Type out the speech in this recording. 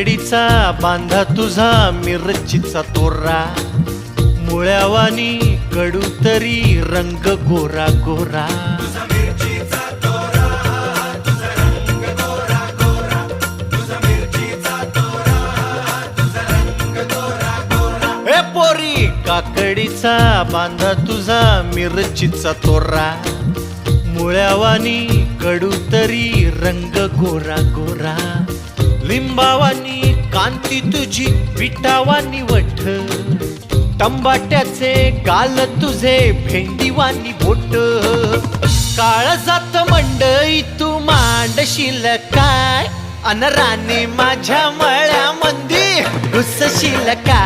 काकडीचा बांधा तुझा मिरचीचा तोरा, मुळ्यावानी कडू तरी रंग गोरा गोरा. ए पोरी काकडीचा बांधा तुझा मिरचीचा तोरा, मुळ्यावानी कडू तरी रंग गोरा गोरा. लिंबावानी कांती तुझी विटावानी वठ, टंबाट्याचे गाल तुझे भेंडीवानी बोट. काळजात मंडई तू मांडशील काय, अन राणी माझ्या मळ्यामंदी घुसशील काय.